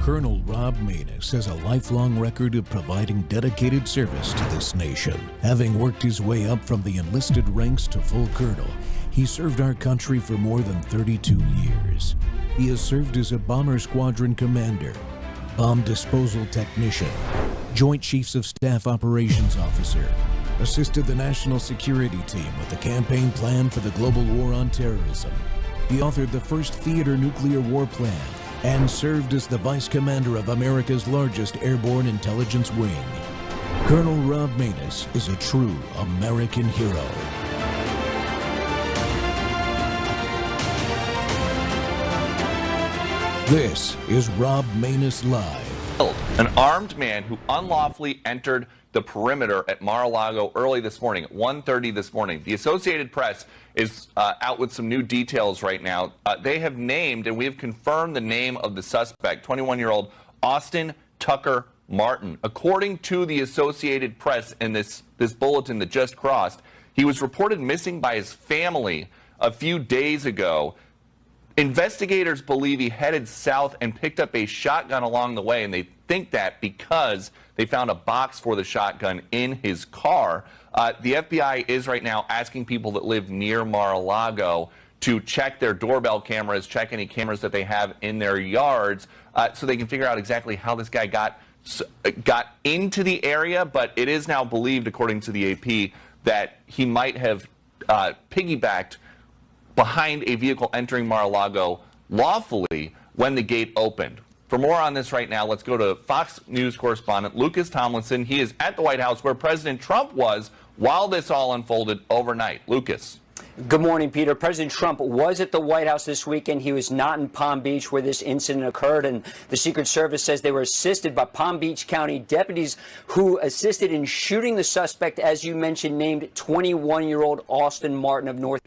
Colonel Rob Maness has a lifelong record of providing dedicated service to this nation. Having worked his way up from the enlisted ranks to full colonel, he served our country for more than 32 years. He has served as a bomber squadron commander, bomb disposal technician, Joint Chiefs of Staff Operations Officer, assisted the National Security Team with the campaign plan for the global war on terrorism. He authored the first theater nuclear war plan and served as the Vice Commander of America's largest airborne intelligence wing. Colonel Rob Maness is a true American hero. This is Rob Maness Live. An armed man who unlawfully entered the perimeter at Mar-a-Lago early this morning, at 1:30 this morning. The Associated Press is out with some new details right now. They have named, and we have confirmed the name of the suspect, 21-year-old Austin Tucker Martin. According to the Associated Press in this bulletin that just crossed, he was reported missing by his family a few days ago. Investigators believe he headed south and picked up a shotgun along the way, and they think that because they found a box for the shotgun in his car. The FBI is right now asking people that live near Mar-a-Lago to check their doorbell cameras, check any cameras that they have in their yards, so they can figure out exactly how this guy got into the area. But it is now believed, according to the AP, that he might have piggybacked behind a vehicle entering Mar-a-Lago lawfully when the gate opened. For more on this right now, let's go to Fox News correspondent Lucas Tomlinson. He is at the White House where President Trump was while this all unfolded overnight. Lucas. Good morning, Peter. President Trump was at the White House this weekend. He was not in Palm Beach where this incident occurred, and the Secret Service says they were assisted by Palm Beach County deputies who assisted in shooting the suspect, as you mentioned, named 21-year-old Austin Martin of North.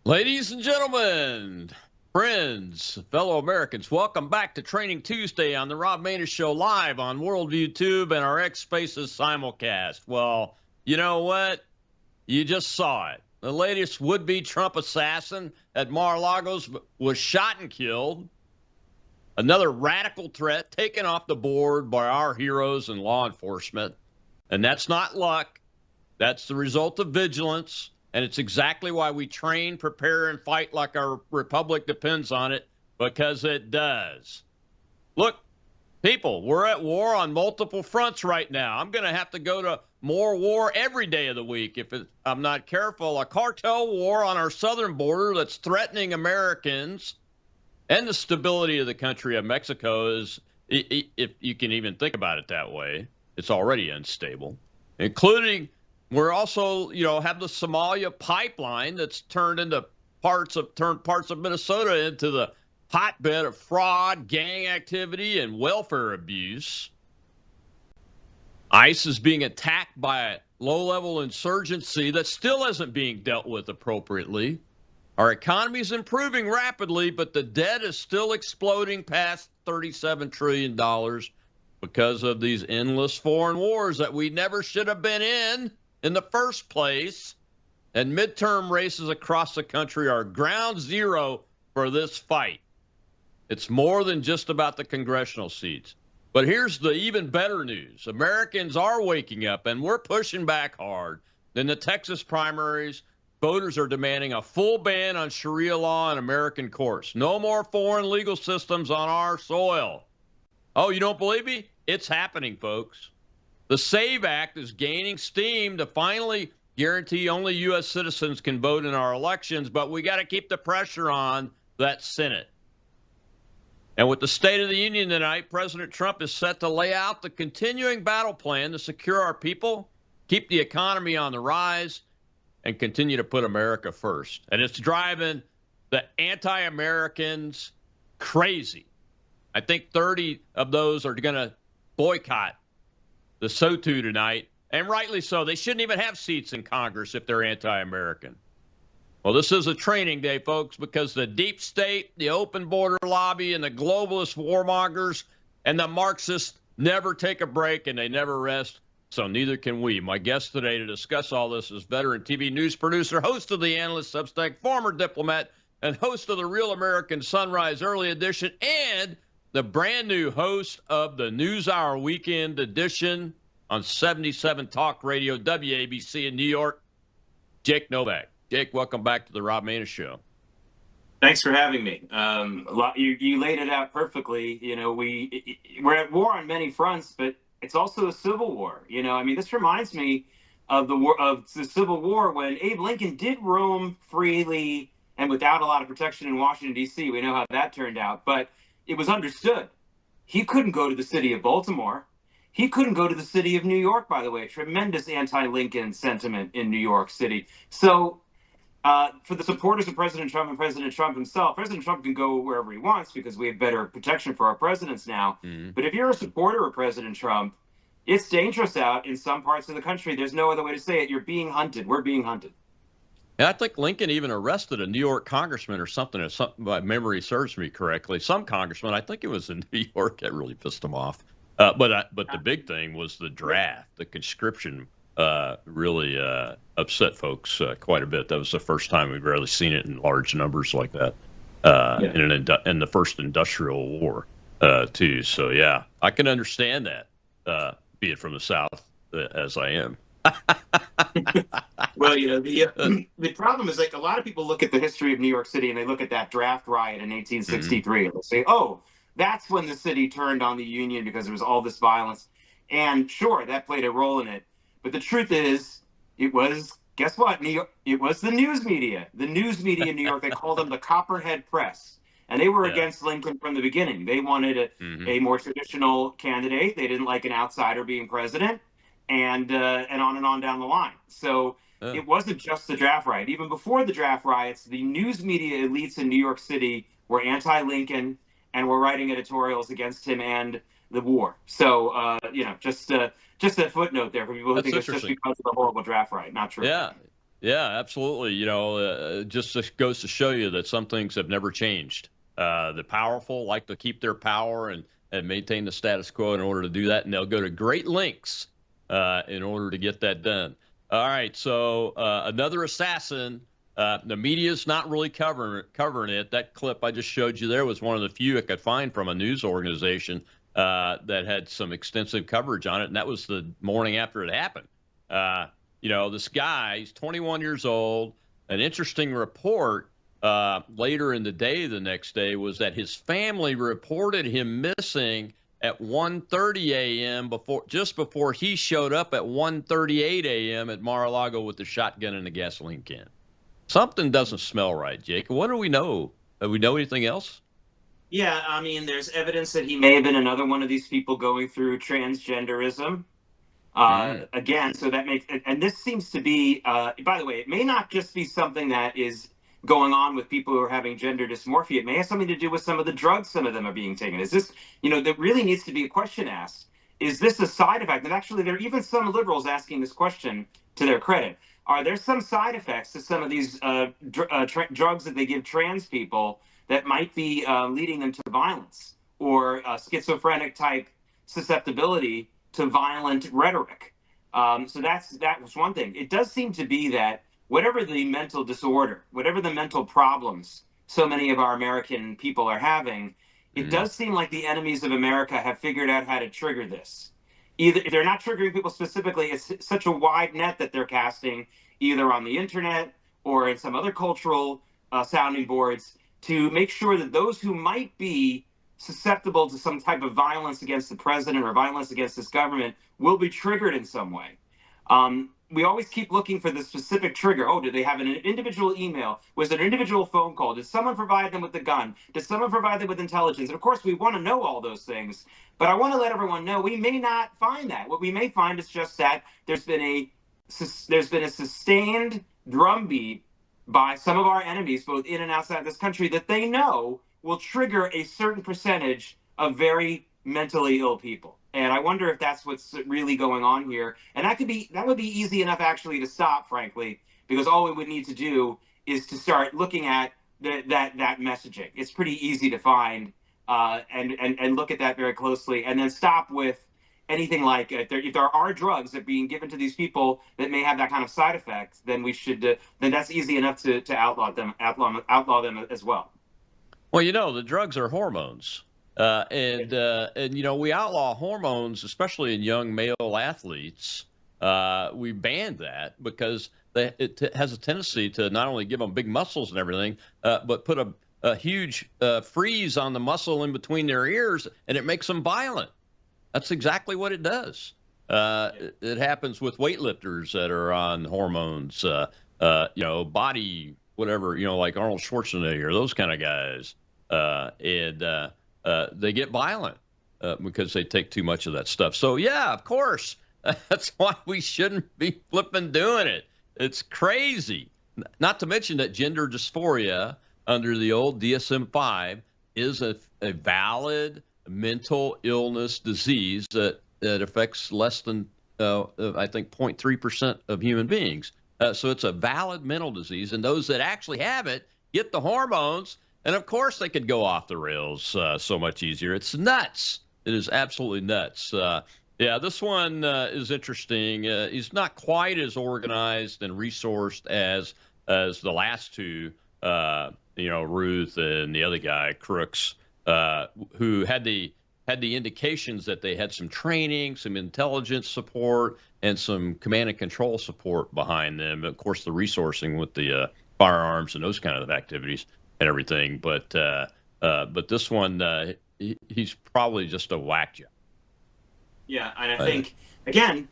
Ladies and gentlemen, friends, fellow Americans, welcome back to Training Tuesday on the Rob Maness Show live on Worldview Tube and our X Spaces simulcast. Well, you know what? You just saw it. The latest would-be Trump assassin at Mar-a-Lago was shot and killed. Another radical threat taken off the board by our heroes and law enforcement. And that's not luck. That's the result of vigilance. And it's exactly why we train, prepare, and fight like our republic depends on it, because it does. Look, people, we're at war on multiple fronts right now. I'm going to have to go to more war every day of the week if I'm not careful. A cartel war on our southern border that's threatening Americans and the stability of the country of Mexico is, if you can even think about it that way, it's already unstable, including... We're also, have the Somalia pipeline that's turned parts of Minnesota into the hotbed of fraud, gang activity, and welfare abuse. ICE is being attacked by a low-level insurgency that still isn't being dealt with appropriately. Our economy is improving rapidly, but the debt is still exploding past $37 trillion because of these endless foreign wars that we never should have been in the first place, and midterm races across the country are ground zero for this fight. It's more than just about the congressional seats. But here's the even better news. Americans are waking up, and we're pushing back hard. In the Texas primaries, voters are demanding a full ban on Sharia law in American courts. No more foreign legal systems on our soil. Oh, you don't believe me? It's happening, folks. The SAVE Act is gaining steam to finally guarantee only U.S. citizens can vote in our elections, but we got to keep the pressure on that Senate. And with the State of the Union tonight, President Trump is set to lay out the continuing battle plan to secure our people, keep the economy on the rise, and continue to put America first. And it's driving the anti-Americans crazy. I think 30 of those are going to boycott the SOTU tonight, and rightly so. They shouldn't even have seats in Congress if they're anti-American. Well, this is a training day, folks, because the deep state, the open border lobby, and the globalist warmongers and the Marxists never take a break, and they never rest, so neither can we. My guest today to discuss all this is veteran TV news producer, host of the Analyst Substack, former diplomat, and host of the Real American Sunrise Early Edition, and the brand new host of the NewsHour Weekend Edition on 77 Talk Radio, WABC in New York, Jake Novak. Jake, welcome back to the Rob Maness Show. Thanks for having me. You laid it out perfectly. We're at war on many fronts, but it's also a civil war. This reminds me of the Civil War when Abe Lincoln did roam freely and without a lot of protection in Washington, D.C. We know how that turned out, but it was understood. He couldn't go to the city of Baltimore. He couldn't go to the city of New York, by the way. Tremendous anti-Lincoln sentiment in New York City. So for the supporters of President Trump and President Trump himself, President Trump can go wherever he wants because we have better protection for our presidents now. Mm-hmm. But if you're a supporter of President Trump, it's dangerous out in some parts of the country. There's no other way to say it. You're being hunted. We're being hunted. Yeah, I think Lincoln even arrested a New York congressman or something, if my memory serves me correctly. Some congressman, I think it was in New York, that really pissed him off. But the big thing was the draft, the conscription. Really upset folks quite a bit. That was the first time we've really seen it in large numbers like that in the first industrial war too. So yeah, I can understand that, be it from the South as I am. Well, the problem is, like, a lot of people look at the history of New York City and they look at that draft riot in 1863 and they'll say, oh, that's when the city turned on the Union because there was all this violence. And sure, that played a role in it. But the truth is, it was, guess what, New York, it was the news media. The news media in New York, they called them the Copperhead Press. And they were against Lincoln from the beginning. They wanted a more traditional candidate. They didn't like an outsider being president, and on down the line. So it wasn't just the draft riot. Even before the draft riots, the news media elites in New York City were anti-Lincoln and were writing editorials against him and the war. So, just a footnote there for people who think it's just because of the horrible draft riot. Not true. Yeah, absolutely. Just goes to show you that some things have never changed. The powerful like to keep their power and maintain the status quo in order to do that, and they'll go to great lengths in order to get that done. All right, so another assassin. The media's not really covering it. That clip I just showed you there was one of the few I could find from a news organization that had some extensive coverage on it, and that was the morning after it happened. This guy, he's 21 years old. An interesting report later in the day the next day was that his family reported him missing at 1:30 a.m. just before he showed up at 1:38 a.m. at Mar-a-Lago with the shotgun and the gasoline can. Something doesn't smell right, Jake. What do we know? Do we know anything else? Yeah, there's evidence that he may have been another one of these people going through transgenderism. Again, so that makes, and this seems to be, by the way, it may not just be something that is going on with people who are having gender dysmorphia. It may have something to do with some of the drugs some of them are being taken. Is this, there really needs to be a question asked. Is this a side effect? And actually, there are even some liberals asking this question to their credit. Are there some side effects to some of these drugs that they give trans people that might be leading them to violence or schizophrenic type susceptibility to violent rhetoric? So that was one thing. It does seem to be that whatever the mental disorder, whatever the mental problems so many of our American people are having, it does seem like the enemies of America have figured out how to trigger this. Either if they're not triggering people specifically, it's such a wide net that they're casting either on the internet or in some other cultural sounding boards to make sure that those who might be susceptible to some type of violence against the president or violence against this government will be triggered in some way. We always keep looking for the specific trigger. Oh, did they have an individual email? Was it an individual phone call? Did someone provide them with the gun? Did someone provide them with intelligence? And of course, we want to know all those things. But I want to let everyone know we may not find that. What we may find is just that there's been a sustained drumbeat by some of our enemies, both in and outside this country, that they know will trigger a certain percentage of very mentally ill people. And I wonder if that's what's really going on here. And that would be easy enough actually to stop, frankly, because all we would need to do is to start looking at that messaging. It's pretty easy to find and look at that very closely, and then stop with anything like if there are drugs that are being given to these people that may have that kind of side effect, then we should then that's easy enough to outlaw them as well. Well, the drugs are hormones. And you know, we outlaw hormones, especially in young male athletes. We banned that because it has a tendency to not only give them big muscles and everything, but put a huge freeze on the muscle in between their ears, and it makes them violent. That's exactly what it does. It happens with weightlifters that are on hormones, you know, body, whatever, you know, like Arnold Schwarzenegger, those kind of guys. They get violent because they take too much of that stuff. So, yeah, of course, that's why we shouldn't be flipping doing it. It's crazy. Not to mention that gender dysphoria under the old DSM-5 is a valid mental illness disease that affects less than, I think, 0.3% of human beings. So it's a valid mental disease, and those that actually have it get the hormones, and of course they could go off the rails so much easier. It's nuts. It is absolutely nuts. Yeah, this one is interesting. He's not quite as organized and resourced as the last two, you know, Ruth and the other guy, Crooks, who had the indications that they had some training, some intelligence support, and some command and control support behind them. Of course, the resourcing with the firearms and those kind of activities and everything. But this one, he's probably just a whack job. Yeah, and I think, again,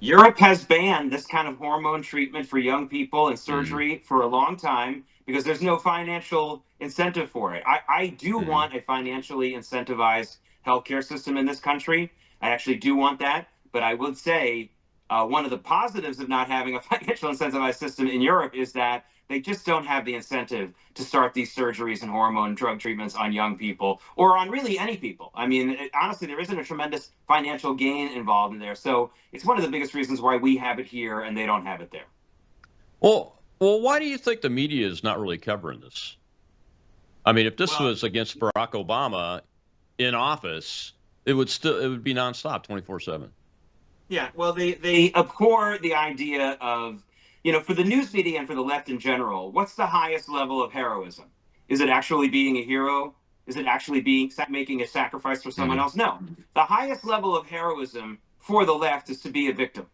Europe has banned this kind of hormone treatment for young people and surgery for a long time because there's no financial incentive for it. I do want a financially incentivized healthcare system in this country. I actually do want that. But I would say one of the positives of not having a financial incentivized system in Europe is that they just don't have the incentive to start these surgeries and hormone drug treatments on young people or on really any people. I mean, honestly, there isn't a tremendous financial gain involved in there. So it's one of the biggest reasons why we have it here and they don't have it there. Well, why do you think the media is not really covering this? I mean, if this was against Barack Obama in office, it would be nonstop, 24/7. Yeah, well, they abhor the idea of, you know, for the news media and for the left in general, what's the highest level of heroism? Is it actually being a hero? Is it actually making a sacrifice for someone else? No. The highest level of heroism for the left is to be a victim.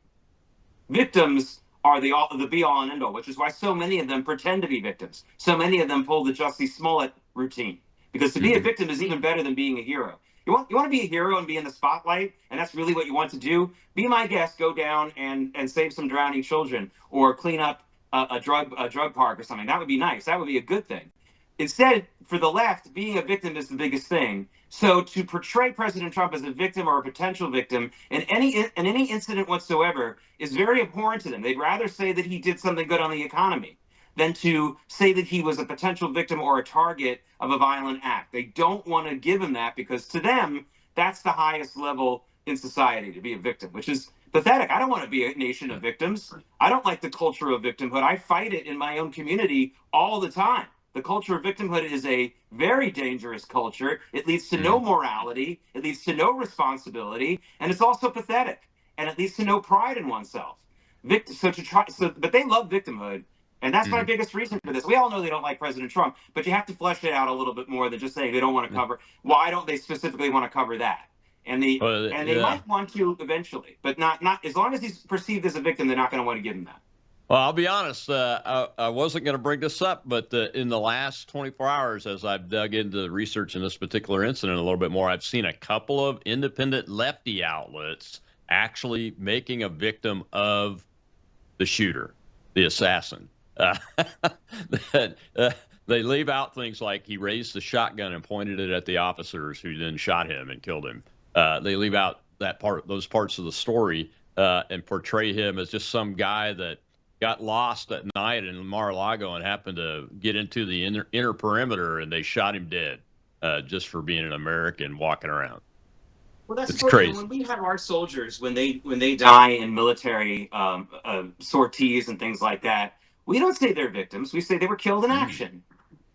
Victims are the be-all and end-all, which is why so many of them pretend to be victims. So many of them pull the Jussie Smollett routine. Because to be a victim is even better than being a hero. You want to be a hero and be in the spotlight, and that's really what you want to do? Be my guest, go down and save some drowning children or clean up a drug park or something. That would be nice. That would be a good thing. Instead, for the left, being a victim is the biggest thing. So to portray President Trump as a victim or a potential victim in any incident whatsoever is very abhorrent to them. They'd rather say that he did something good on the economy than to say that he was a potential victim or a target of a violent act. They don't want to give him that because to them, that's the highest level in society, to be a victim, which is pathetic. I don't want to be a nation of victims. I don't like the culture of victimhood. I fight it in my own community all the time. The culture of victimhood is a very dangerous culture. It leads to no morality. It leads to no responsibility. And it's also pathetic. And it leads to no pride in oneself. But they love victimhood. And that's my biggest reason for this. We all know they don't like President Trump, but you have to flesh it out a little bit more than just saying they don't want to cover. Why don't they specifically want to cover that? And they might want to eventually, but not as long as he's perceived as a victim, they're not going to want to give him that. Well, I'll be honest. I wasn't going to bring this up, but in the last 24 hours, as I've dug into the research in this particular incident a little bit more, I've seen a couple of independent lefty outlets actually making a victim of the shooter, the assassin. They leave out things like he raised the shotgun and pointed it at the officers who then shot him and killed him. They leave out those parts of the story, and portray him as just some guy that got lost at night in Mar-a-Lago and happened to get into the inner perimeter, and they shot him dead just for being an American walking around. Well, that's crazy. When we have our soldiers, when they die in military sorties and things like that, we don't say they're victims. We say they were killed in action.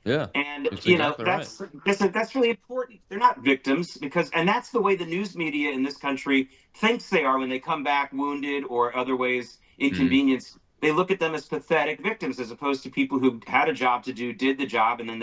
Yeah, and exactly that's really important. They're not victims and that's the way the news media in this country thinks they are when they come back wounded or other ways inconvenienced. They look at them as pathetic victims as opposed to people who had a job to do, did the job, and then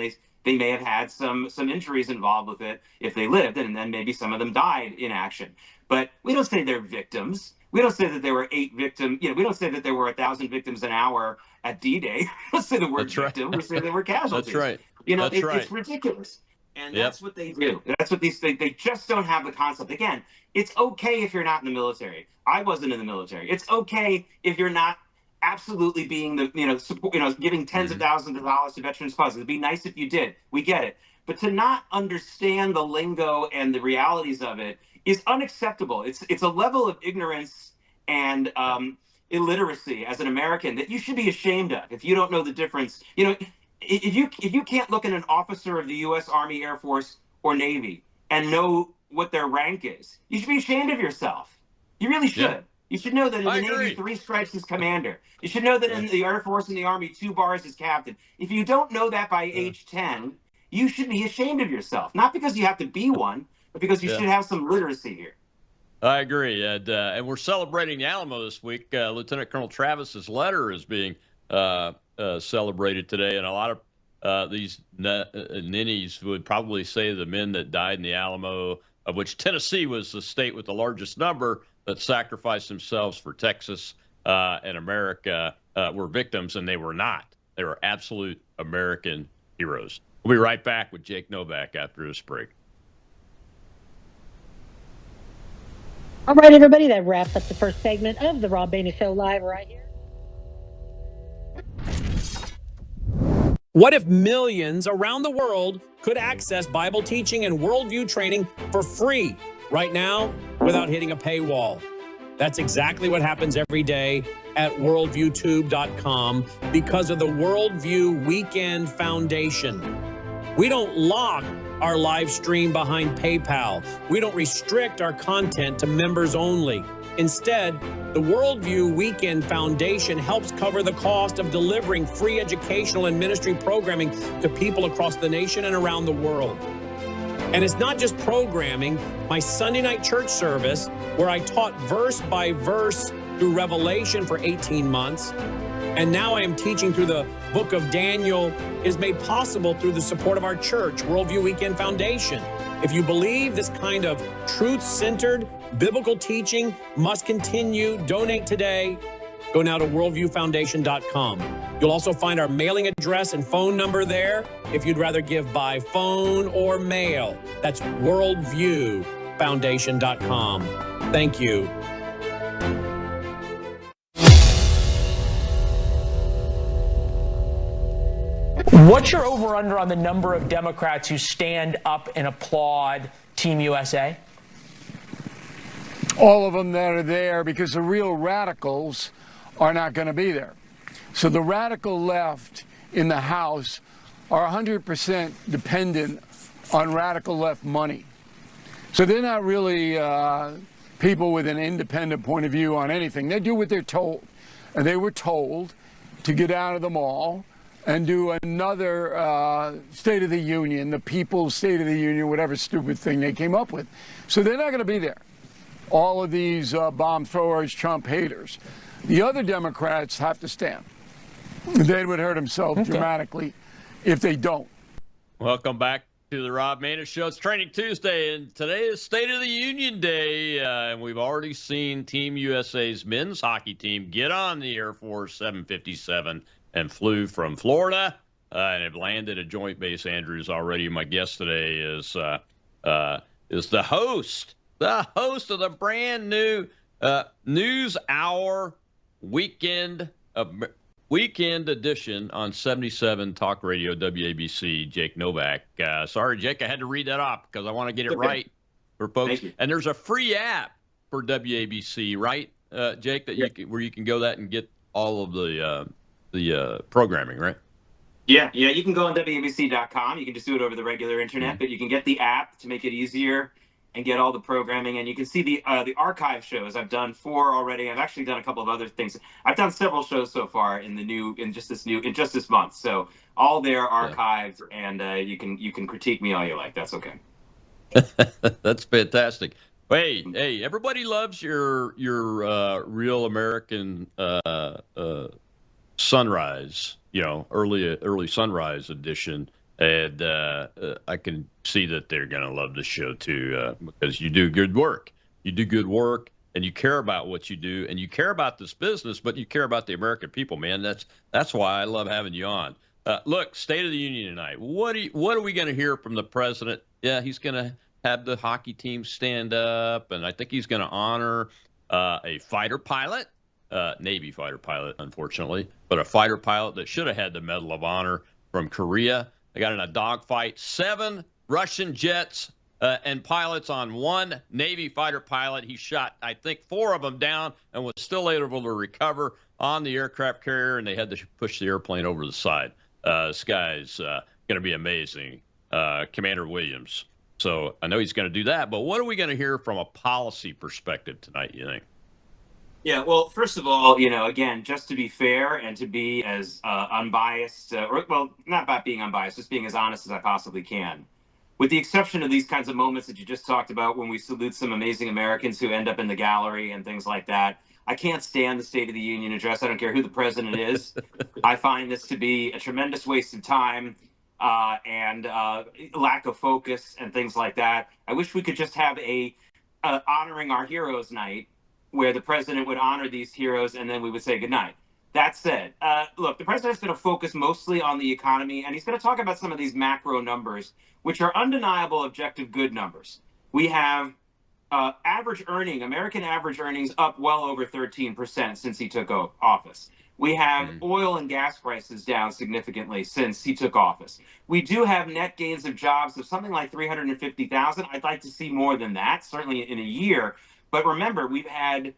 they may have had some injuries involved with it if they lived, and then maybe some of them died in action. But we don't say they're victims. We don't say that there were 8 victims. We don't say that there were 1,000 victims an hour at D-Day. We don't say the word victim. We say there were casualties. That's right. It's ridiculous. And that's what they do. That's what they just don't have the concept. Again, it's okay if you're not in the military. I wasn't in the military. It's okay if you're not absolutely being the, support, giving tens of thousands of dollars to veterans causes. It'd be nice if you did. We get it. But to not understand the lingo and the realities of it is unacceptable. It's a level of ignorance and illiteracy as an American that you should be ashamed of if you don't know the difference. If you can't look at an officer of the U.S. Army, Air Force, or Navy and know what their rank is, you should be ashamed of yourself. You really should. Yeah. You should know that in the Navy, 3 stripes is commander. You should know that in the Air Force and the Army, 2 bars is captain. If you don't know that by age 10, you should be ashamed of yourself. Not because you have to be one, but because you should have some literacy here. I agree. And we're celebrating the Alamo this week. Lieutenant Colonel Travis's letter is being celebrated today, and a lot of these ninnies would probably say the men that died in the Alamo, of which Tennessee was the state with the largest number that sacrificed themselves for Texas and America, were victims, and they were not. They were absolute American heroes. We'll be right back with Jake Novak after this break. All right, everybody, that wraps up the first segment of the Rob Maness Show live right here. What if millions around the world could access Bible teaching and worldview training for free right now without hitting a paywall? That's exactly what happens every day at worldviewtube.com because of the Worldview Weekend Foundation. We don't lock our live stream behind PayPal. We don't restrict our content to members only. Instead, the Worldview Weekend Foundation helps cover the cost of delivering free educational and ministry programming to people across the nation and around the world. And it's not just programming. My Sunday night church service, where I taught verse by verse through Revelation for 18 months, and now I am teaching through the book of Daniel, is made possible through the support of our church, Worldview Weekend Foundation. If you believe this kind of truth-centered biblical teaching must continue, donate today. Go now to worldviewfoundation.com. You'll also find our mailing address and phone number there if you'd rather give by phone or mail. That's worldviewfoundation.com. Thank you. What's your over-under on the number of Democrats who stand up and applaud Team USA? All of them that are there because the real radicals are not going to be there. So the radical left in the House are 100% dependent on radical left money. So they're not really people with an independent point of view on anything. They do what they're told. And they were told to get out of the mall and do another State of the Union, the People's State of the Union, whatever stupid thing they came up with. So they're not going to be there. All of these bomb throwers, Trump haters. The other Democrats have to stand. They would hurt themselves dramatically if they don't. Welcome back to the Rob Maness Show. It's Training Tuesday, and today is State of the Union Day. And we've already seen Team USA's men's hockey team get on the Air Force 757 and flew from Florida and have landed at Joint Base Andrews already. My guest today is the host of the brand new News Hour weekend edition on 77 Talk Radio WABC. Jake Novak. Sorry, Jake, I had to read that off because I want to get it right for folks. And there's a free app for WABC, right, Jake? That where you can go that and get all of the programming, right? Yeah. You can go on WABC.com. You can just do it over the regular internet, but you can get the app to make it easier and get all the programming, and you can see the archive shows. I've done 4 already. I've actually done a couple of other things. I've done several shows so far in just this month. So all there archived, and you can critique me all you like. That's okay. That's fantastic. Hey, everybody loves your Real American Sunrise, early sunrise edition. And I can see that they're going to love the show too, because you do good work. You do good work, and you care about what you do, and you care about this business, but you care about the American people, man. That's why I love having you on. Look, State of the Union tonight. What are we going to hear from the president? Yeah, he's going to have the hockey team stand up, and I think he's going to honor a fighter pilot, Navy fighter pilot, unfortunately, but a fighter pilot that should have had the Medal of Honor from Korea. They got in a dogfight. 7 Russian jets and pilots on 1 Navy fighter pilot. He shot, I think, 4 of them down and was still able to recover on the aircraft carrier, and they had to push the airplane over the side. This guy's going to be amazing, Commander Williams. So I know he's going to do that, but what are we going to hear from a policy perspective tonight, you think? Yeah, well, first of all, again, just to be fair and to be as unbiased, well, not about being unbiased, just being as honest as I possibly can. With the exception of these kinds of moments that you just talked about when we salute some amazing Americans who end up in the gallery and things like that, I can't stand the State of the Union address. I don't care who the president is. I find this to be a tremendous waste of time and lack of focus and things like that. I wish we could just have a honoring our heroes night where the president would honor these heroes and then we would say goodnight. That said, look, the president's going to focus mostly on the economy, and he's going to talk about some of these macro numbers, which are undeniable, objective, good numbers. We have American average earnings up well over 13% since he took office. We have oil and gas prices down significantly since he took office. We do have net gains of jobs of something like 350,000. I'd like to see more than that, certainly in a year. But remember, we've had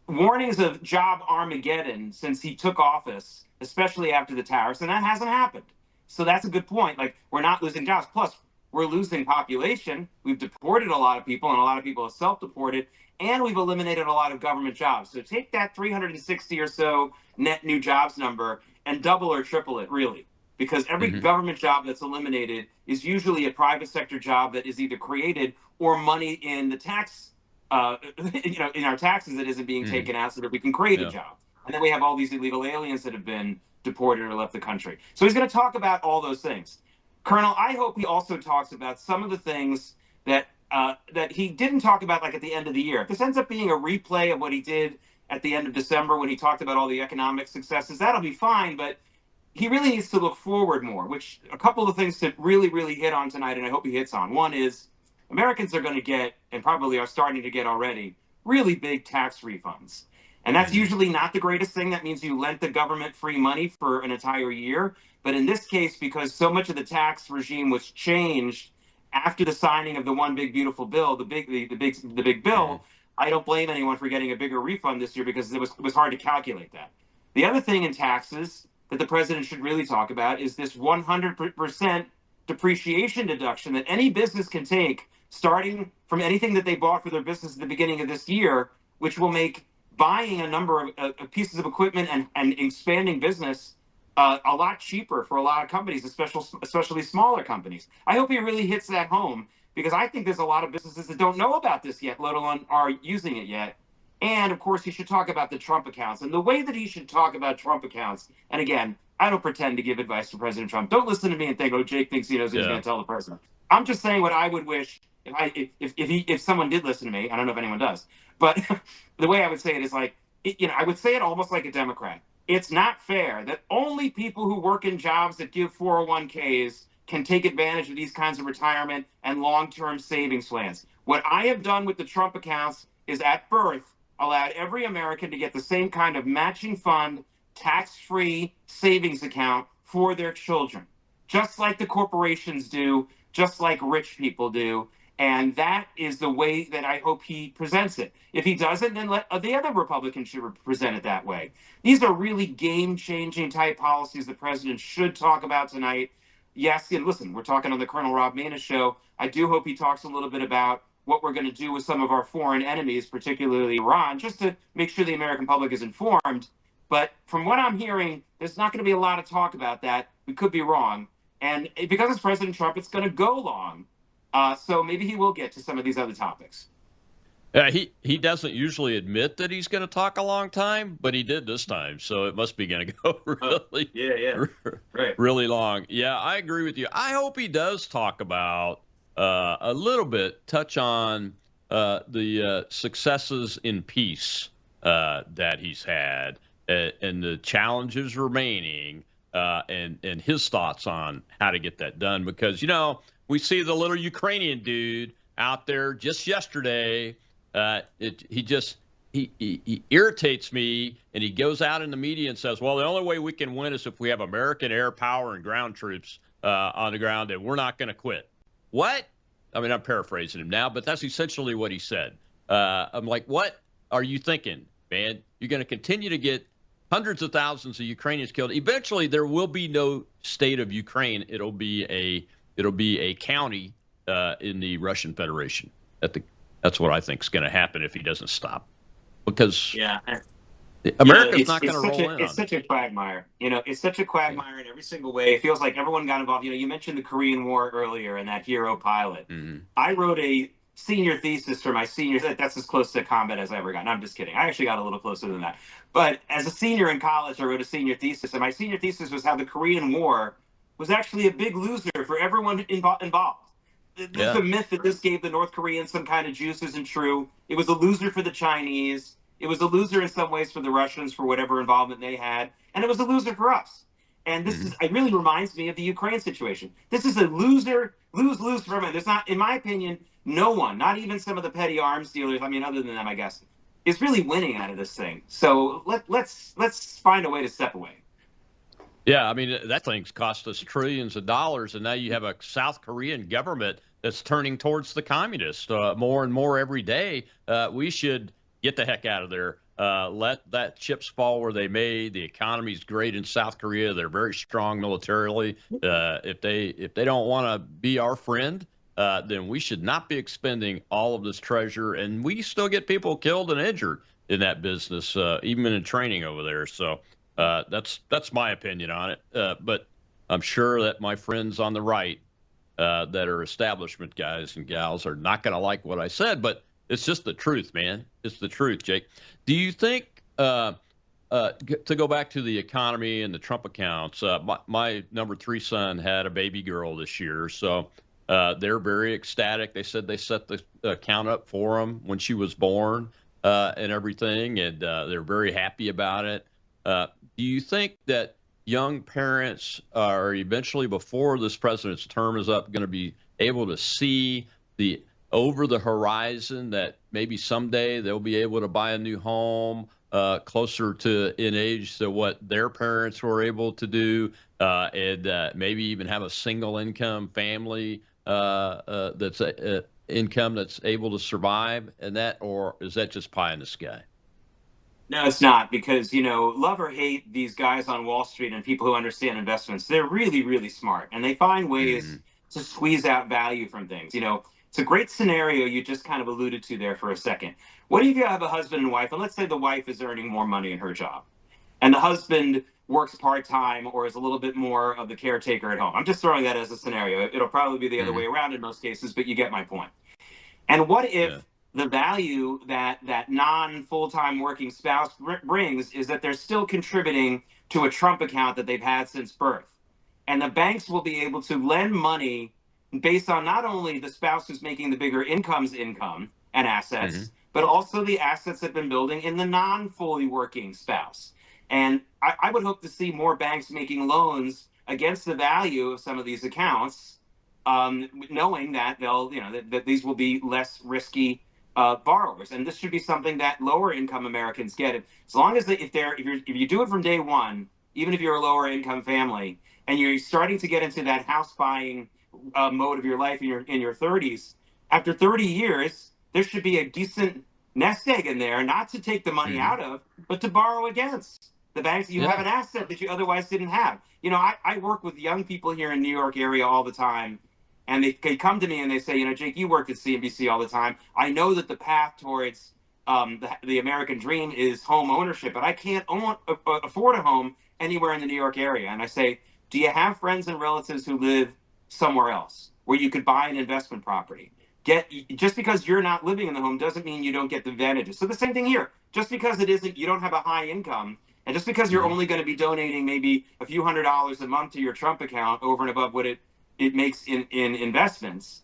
warnings of job Armageddon since he took office, especially after the tariffs, and that hasn't happened. So that's a good point. Like, we're not losing jobs. Plus, we're losing population. We've deported a lot of people, and a lot of people have self-deported, and we've eliminated a lot of government jobs. So take that 360 or so net new jobs number and double or triple it, really. Because every government job that's eliminated is usually a private sector job that is either created or money in the tax in our taxes that isn't being taken out so that we can create a job. And then we have all these illegal aliens that have been deported or left the country. So he's going to talk about all those things. Colonel, I hope he also talks about some of the things that that he didn't talk about, like at the end of the year. If this ends up being a replay of what he did at the end of December when he talked about all the economic successes, that'll be fine, but he really needs to look forward more, which a couple of things to really, really hit on tonight, and I hope he hits on. One is Americans are going to get, and probably are starting to get already, really big tax refunds. And that's usually not the greatest thing. That means you lent the government free money for an entire year. But in this case, because so much of the tax regime was changed after the signing of the one big beautiful bill, the big bill, I don't blame anyone for getting a bigger refund this year because it was hard to calculate that. The other thing in taxes that the president should really talk about is this 100% depreciation deduction that any business can take starting from anything that they bought for their business at the beginning of this year, which will make buying a number of pieces of equipment and expanding business a lot cheaper for a lot of companies, especially smaller companies. I hope he really hits that home because I think there's a lot of businesses that don't know about this yet, let alone are using it yet. And of course, he should talk about the Trump accounts. And the way that he should talk about Trump accounts, and again, I don't pretend to give advice to President Trump. Don't listen to me and think, oh, Jake thinks he knows what he's going to tell the president. I'm just saying what I would wish if someone did listen to me. I don't know if anyone does, but the way I would say it is like, I would say it almost like a Democrat. It's not fair that only people who work in jobs that give 401ks can take advantage of these kinds of retirement and long-term savings plans. What I have done with the Trump accounts is at birth allowed every American to get the same kind of matching fund, tax-free savings account for their children, just like the corporations do, just like rich people do. And that is the way that I hope he presents it. If he doesn't, then let the other Republicans should present it that way. These are really game-changing type policies the president should talk about tonight. Yes, and listen, we're talking on the Colonel Rob Maness show. I do hope he talks a little bit about what we're going to do with some of our foreign enemies, particularly Iran, just to make sure the American public is informed. But from what I'm hearing, there's not going to be a lot of talk about that. We could be wrong. And because it's President Trump, it's going to go long. So maybe he will get to some of these other topics. He doesn't usually admit that he's going to talk a long time, but he did this time, so it must be going to go really, Right. really long. Yeah, I agree with you. I hope he does talk about a little bit, touch on the successes in peace that he's had and the challenges remaining, and his thoughts on how to get that done. Because we see the little Ukrainian dude out there just yesterday. He irritates me, and he goes out in the media and says, well, the only way we can win is if we have American air power and ground troops on the ground, and we're not going to quit. What? I mean, I'm paraphrasing him now, but that's essentially what he said. I'm like, what are you thinking, man? You're going to continue to get hundreds of thousands of Ukrainians killed. Eventually, there will be no state of Ukraine. It'll be a county in the Russian Federation. That's what I think is going to happen if he doesn't stop, because America's not going to roll in. It's such a quagmire. It's such a quagmire in every single way. It feels like everyone got involved. You mentioned the Korean War earlier and that hero pilot. Mm-hmm. I wrote a senior thesis for my senior. That's as close to combat as I ever got. No, I'm just kidding. I actually got a little closer than that. But as a senior in college, I wrote a senior thesis, and my senior thesis was how the Korean War was actually a big loser for everyone involved. The myth that this gave the North Koreans some kind of juice isn't true. It was a loser for the Chinese. It was a loser in some ways for the Russians for whatever involvement they had. And it was a loser for us. And it really reminds me of the Ukraine situation. This is a lose-lose for everyone. There's not, in my opinion, no one, not even some of the petty arms dealers, I mean, other than them, I guess, is really winning out of this thing. So let's find a way to step away. Yeah, I mean, that thing's cost us trillions of dollars, and now you have a South Korean government that's turning towards the communists more and more every day. We should get the heck out of there. Let that chips fall where they may. The economy's great in South Korea. They're very strong militarily. If they don't want to be our friend, then we should not be expending all of this treasure. And we still get people killed and injured in that business, even in training over there. So that's my opinion on it. But I'm sure that my friends on the right that are establishment guys and gals are not going to like what I said, but it's just the truth, man. It's the truth, Jake. Do you think, to go back to the economy and the Trump accounts, my number 3 son had a baby girl this year, so they're very ecstatic. They said they set the account up for him when she was born and everything, and they're very happy about it. Do you think that young parents are eventually, before this president's term is up, going to be able to see the over the horizon that maybe someday they'll be able to buy a new home closer to in age to what their parents were able to do, and maybe even have a single income family that's income that's able to survive, and that, or is that just pie in the sky? No, it's not, because, love or hate these guys on Wall Street and people who understand investments, they're really, really smart, and they find ways to squeeze out value from things. It's a great scenario you just kind of alluded to there for a second. What if you have a husband and wife, and let's say the wife is earning more money in her job, and the husband works part-time or is a little bit more of the caretaker at home? I'm just throwing that as a scenario. It'll probably be the other way around in most cases, but you get my point. And what if the value that non-full-time working spouse brings is that they're still contributing to a Trump account that they've had since birth? And the banks will be able to lend money based on not only the spouse who's making the bigger income and assets, but also the assets that have been building in the non-fully working spouse. And I would hope to see more banks making loans against the value of some of these accounts, knowing that that these will be less risky borrowers. And this should be something that lower income Americans get. As long as if you do it from day one, even if you're a lower income family and you're starting to get into that house buying mode of your life in your 30s, after 30 years, there should be a decent nest egg in there, not to take the money out of, but to borrow against. The banks, you have an asset that you otherwise didn't have. I work with young people here in New York area all the time, and they come to me and they say, Jake, you work at CNBC all the time. I know that the path towards the American dream is home ownership, but I can't afford a home anywhere in the New York area. And I say, do you have friends and relatives who live somewhere else where you could buy an investment property? just because you're not living in the home doesn't mean you don't get the advantages. So the same thing here. Just because you don't have a high income, and just because you're only going to be donating maybe a few $100s a month to your Trump account over and above what it makes in investments,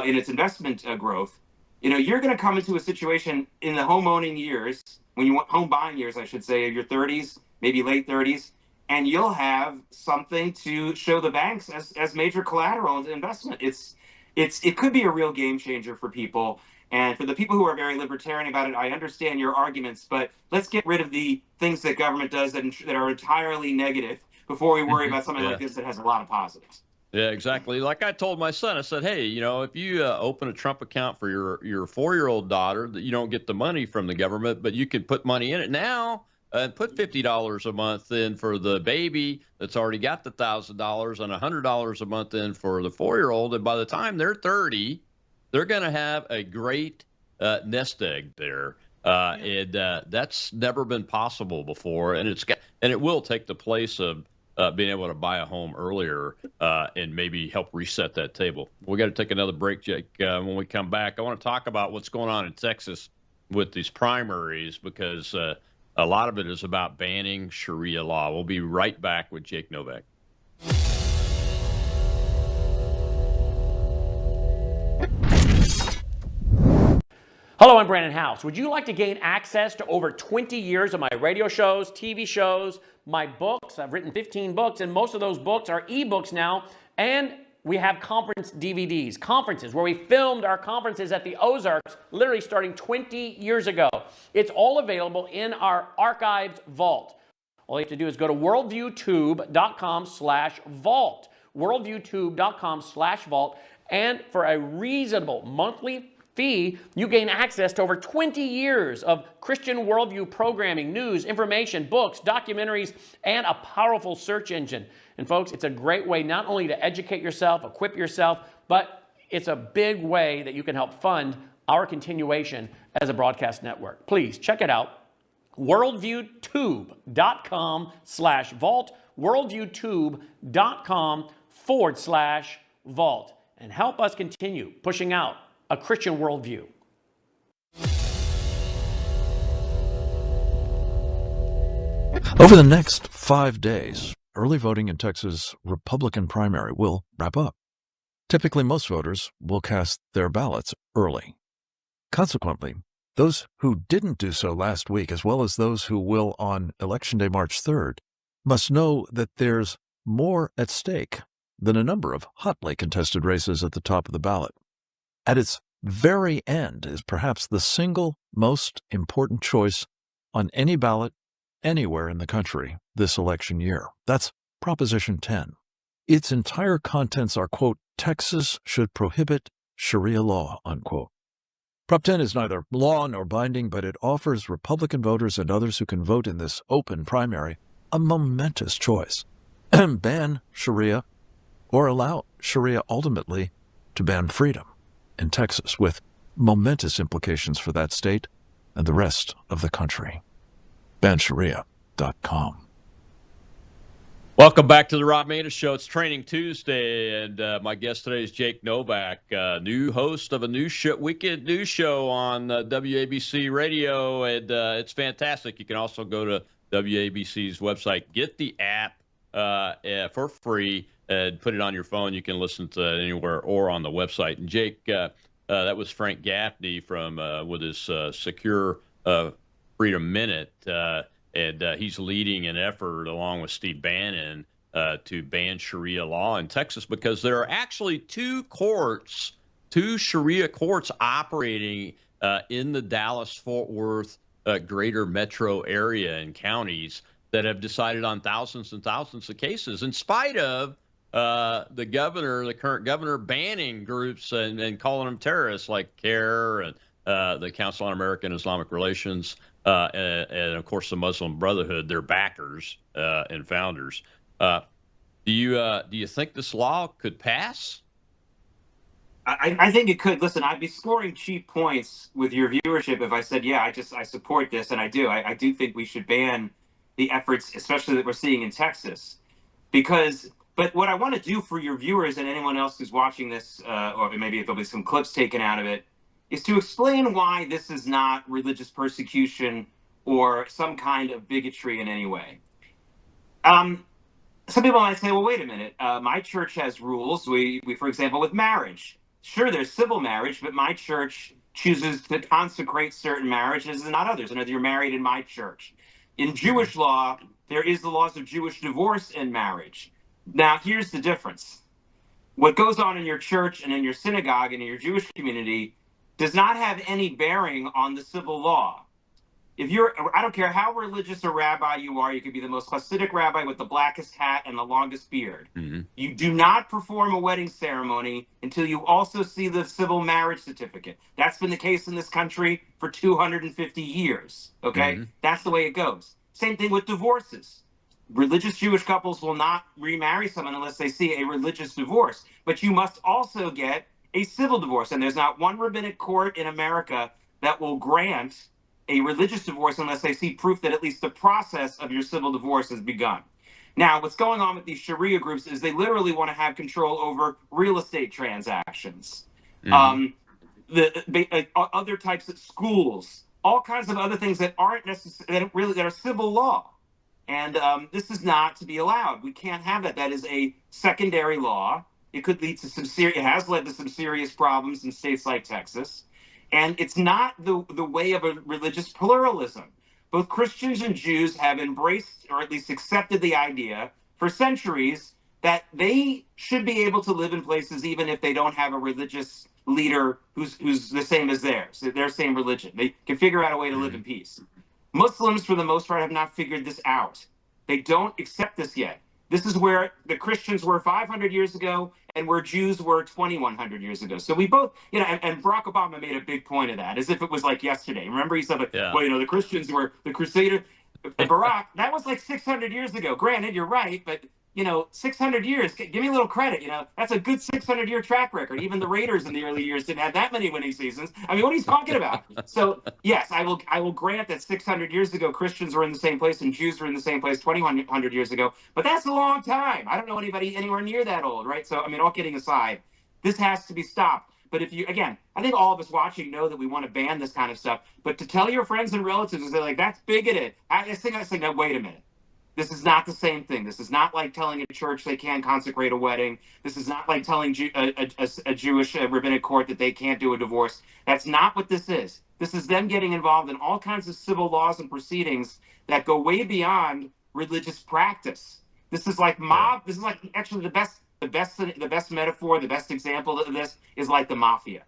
in its investment growth, you're going to come into a situation in the home owning years, when you want home buying years, I should say, of your 30s, maybe late 30s, and you'll have something to show the banks as major collateral as investment. It could be a real game changer for people. And for the people who are very libertarian about it, I understand your arguments, but let's get rid of the things that government does that are entirely negative before we worry about something like this that has a lot of positives. Yeah, exactly. Like I told my son, I said, hey, if you open a Trump account for your 4-year-old daughter, that you don't get the money from the government, but you can put money in it now and put $50 a month in for the baby that's already got the $1,000 and $100 a month in for the 4-year-old. And by the time they're 30, they're going to have a great nest egg there. And that's never been possible before. And it will take the place of being able to buy a home earlier and maybe help reset that table. We got to take another break, Jake. When we come back, I want to talk about what's going on in Texas with these primaries, because a lot of it is about banning Sharia law. We'll be right back with Jake Novak. Hello, I'm Brandon House. Would you like to gain access to over 20 years of my radio shows, TV shows, my books? I've written 15 books, and most of those books are ebooks now. And we have conference DVDs, conferences where we filmed our conferences at the Ozarks, literally starting 20 years ago. It's all available in our archives vault. All you have to do is go to worldviewtube.com/vault, worldviewtube.com/vault, and for a reasonable monthly fee, you gain access to over 20 years of Christian worldview programming, news, information, books, documentaries, and a powerful search engine. And folks, it's a great way not only to educate yourself, equip yourself, but it's a big way that you can help fund our continuation as a broadcast network. Please check it out. worldviewtube.com/vault, worldviewtube.com/vault, and help us continue pushing out a Christian worldview. Over the next 5 days, early voting in Texas' Republican primary will wrap up. Typically, most voters will cast their ballots early. Consequently, those who didn't do so last week, as well as those who will on Election Day, March 3rd, must know that there's more at stake than a number of hotly contested races at the top of the ballot. At its very end is perhaps the single most important choice on any ballot anywhere in the country this election year. That's Proposition 10. Its entire contents are, quote, Texas should prohibit Sharia law, unquote. Prop 10 is neither law nor binding, but it offers Republican voters and others who can vote in this open primary a momentous choice. Ban Sharia or allow Sharia ultimately to ban freedom in Texas, with momentous implications for that state and the rest of the country. BanSharia.com. Welcome back to the Rob Maness Show. It's Training Tuesday, and my guest today is Jake Novak, new host of a new weekend news show on WABC Radio, and it's fantastic. You can also go to WABC's website, get the app for free, and put it on your phone. You can listen to it anywhere or on the website. And Jake, that was Frank Gaffney from with his Secure Freedom Minute, and he's leading an effort along with Steve Bannon to ban Sharia law in Texas, because there are actually two Sharia courts operating in the Dallas-Fort Worth greater metro area and counties that have decided on thousands and thousands of cases, in spite of the current governor, banning groups and calling them terrorists like CARE and the Council on American Islamic Relations, and of course the Muslim Brotherhood, their backers and founders. Do you think this law could pass? I think it could. Listen, I'd be scoring cheap points with your viewership if I said, yeah, I support this, and I do. I do think we should ban the efforts, especially that we're seeing in Texas, because But what I want to do for your viewers and anyone else who's watching this, or maybe there'll be some clips taken out of it, is to explain why this is not religious persecution or some kind of bigotry in any way. Some people might say, well, wait a minute. My church has rules. We, for example, with marriage. Sure, there's civil marriage, but my church chooses to consecrate certain marriages and not others. And you're married in my church. In Jewish law, there is the laws of Jewish divorce and marriage. Now, here's the difference. What goes on in your church and in your synagogue and in your Jewish community does not have any bearing on the civil law. If you're, I don't care how religious a rabbi you are, you could be the most Hasidic rabbi with the blackest hat and the longest beard. Mm-hmm. You do not perform a wedding ceremony until you also see the civil marriage certificate. That's been the case in this country for 250 years, okay? Mm-hmm. That's the way it goes. Same thing with divorces. Religious Jewish couples will not remarry someone unless they see a religious divorce. But you must also get a civil divorce. And there's not one rabbinic court in America that will grant a religious divorce unless they see proof that at least the process of your civil divorce has begun. Now, what's going on with these Sharia groups is they literally want to have control over real estate transactions, other types of schools, all kinds of other things that aren't necessarily that are civil law. And this is not to be allowed. We can't have that. That is a secondary law. It could lead to it has led to some serious problems in states like Texas. And it's not the way of a religious pluralism. Both Christians and Jews have embraced, or at least accepted, the idea for centuries that they should be able to live in places even if they don't have a religious leader who's the same as theirs, their same religion. They can figure out a way to live in peace. Muslims, for the most part, have not figured this out. They don't accept this yet. This is where the Christians were 500 years ago and where Jews were 2,100 years ago. So we both, and Barack Obama made a big point of that, as if it was like yesterday. Remember, he said, well, the Christians were the Crusader. Barack, that was like 600 years ago. Granted, you're right, but 600 years, give me a little credit. That's a good 600-year track record. Even the Raiders in the early years didn't have that many winning seasons. I mean, what are you talking about? So yes, I will grant that 600 years ago, Christians were in the same place and Jews were in the same place 2,100 years ago. But that's a long time. I don't know anybody anywhere near that old, right? So, I mean, all kidding aside, this has to be stopped. But I think all of us watching know that we want to ban this kind of stuff. But to tell your friends and relatives and say, like, that's bigoted, I say, no, wait a minute. This is not the same thing. This is not like telling a church they can't consecrate a wedding. This is not like telling a Jewish rabbinic court that they can't do a divorce. That's not what this is. This is them getting involved in all kinds of civil laws and proceedings that go way beyond religious practice. This is like mob. This is like actually the best metaphor, the best example of this is like the mafia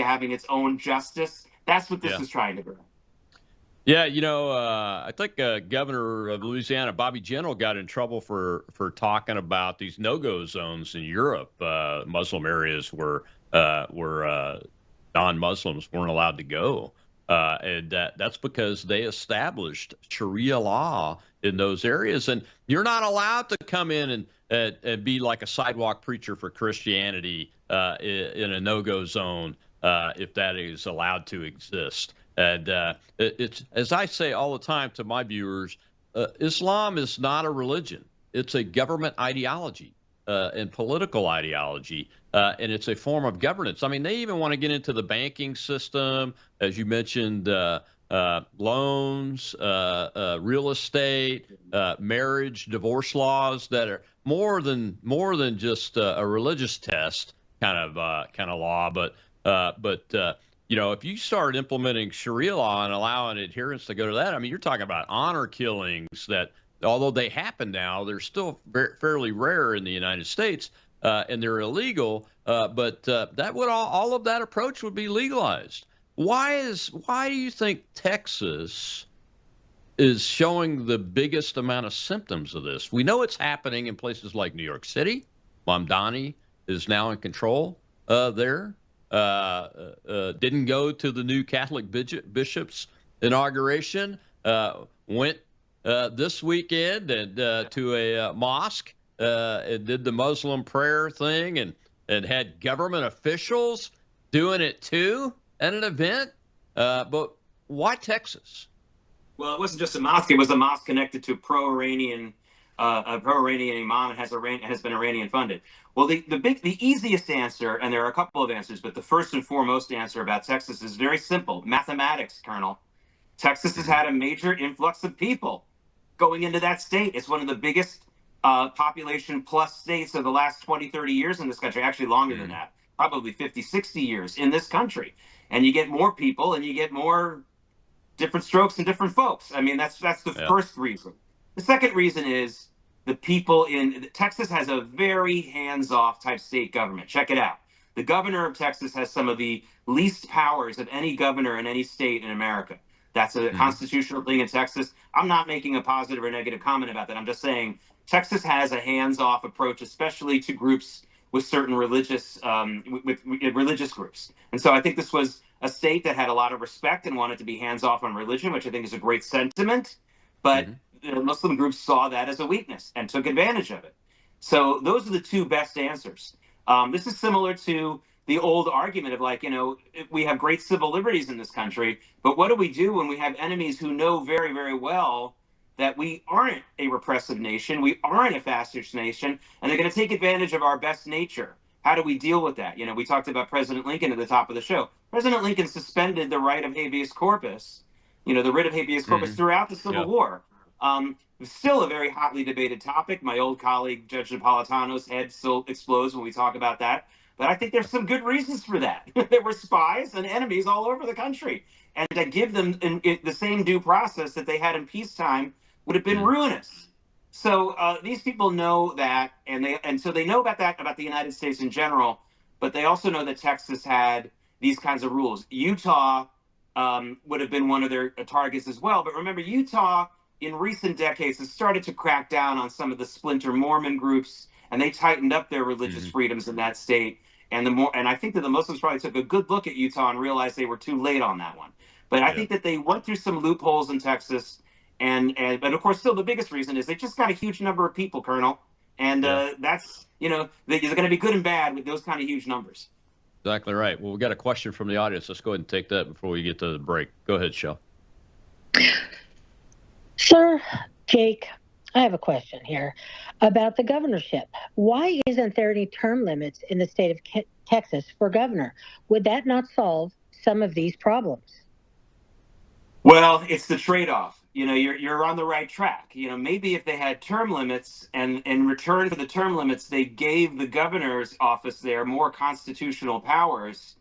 having its own justice. That's what this is trying to do. Yeah, I think Governor of Louisiana, Bobby Jindal, got in trouble for talking about these no-go zones in Europe, Muslim areas where non-Muslims weren't allowed to go. And that's because they established Sharia law in those areas. And you're not allowed to come in and be like a sidewalk preacher for Christianity in a no-go zone if that is allowed to exist. And it's, as I say all the time to my viewers, Islam is not a religion. It's a government ideology and political ideology, and it's a form of governance. I mean, they even want to get into the banking system, as you mentioned, loans, real estate, marriage, divorce laws that are more than just a religious test kind of law, but if you start implementing Sharia law and allowing adherents to go to that, I mean, you're talking about honor killings that, although they happen now, they're still fairly rare in the United States, and they're illegal. But that would all of that approach would be legalized. Why do you think Texas is showing the biggest amount of symptoms of this? We know it's happening in places like New York City. Mamdani is now in control there. Didn't go to the new Catholic bishop's inauguration, went this weekend and to a mosque and did the Muslim prayer thing and had government officials doing it too at an event. But why Texas? Well, it wasn't just a mosque. It was a mosque connected to pro-Iranian a pro-Iranian imam and has been Iranian funded. Well, the easiest answer, and there are a couple of answers, but the first and foremost answer about Texas is very simple: mathematics, Colonel. Texas has had a major influx of people going into that state. It's one of the biggest population plus states of the last 20, 30 years in this country, actually longer than that, probably 50, 60 years in this country. And you get more people and you get more different strokes and different folks. I mean, that's the first reason. The second reason is the people in Texas has a very hands-off type state government. Check it out. The governor of Texas has some of the least powers of any governor in any state in America. That's a constitutional thing in Texas. I'm not making a positive or negative comment about that. I'm just saying Texas has a hands-off approach, especially to groups with certain religious with religious groups. And so I think this was a state that had a lot of respect and wanted to be hands-off on religion, which I think is a great sentiment. But Muslim groups saw that as a weakness and took advantage of it. So those are the two best answers. This is similar to the old argument of like, we have great civil liberties in this country, but what do we do when we have enemies who know very, very well that we aren't a repressive nation, we aren't a fascist nation, and they're going to take advantage of our best nature? How do we deal with that? We talked about President Lincoln at the top of the show. President Lincoln suspended the right of habeas corpus, the writ of habeas corpus throughout the Civil War. It's still a very hotly debated topic. My old colleague, Judge Napolitano's head still explodes when we talk about that. But I think there's some good reasons for that. There were spies and enemies all over the country. And to give them the same due process that they had in peacetime would have been ruinous. So these people know that, and so they know about that, about the United States in general, but they also know that Texas had these kinds of rules. Utah would have been one of their targets as well. But remember, Utah in recent decades has started to crack down on some of the splinter Mormon groups, and they tightened up their religious freedoms in that state. And I think that the Muslims probably took a good look at Utah and realized they were too late on that one. But I think that they went through some loopholes in Texas, but of course, still the biggest reason is they just got a huge number of people, Colonel, and that's they're going to be good and bad with those kind of huge numbers. Exactly right. Well, we got a question from the audience. Let's go ahead and take that before we get to the break. Go ahead, Shel. Sir Jake, I have a question here about the governorship. Why isn't there any term limits in the state of Texas for governor? Would that not solve some of these problems? Well, it's the trade-off. You're on the right track. Maybe if they had term limits and in return for the term limits, they gave the governor's office there more constitutional powers,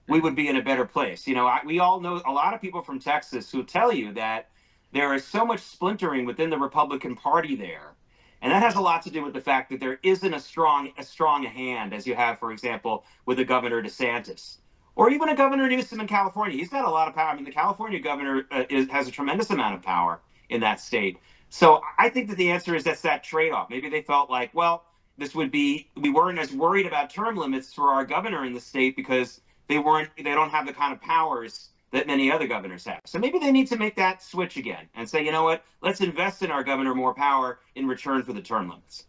we would be in a better place. We all know a lot of people from Texas who tell you that there is so much splintering within the Republican Party there. And that has a lot to do with the fact that there isn't a strong hand as you have, for example, with the Governor DeSantis. Or even a Governor Newsom in California. He's got a lot of power. I mean, the California governor has a tremendous amount of power in that state. So I think that the answer is that's that trade-off. Maybe they felt like, well, we weren't as worried about term limits for our governor in the state because they don't have the kind of powers that many other governors have. So maybe they need to make that switch again and say, you know what, let's invest in our governor more power in return for the term limits.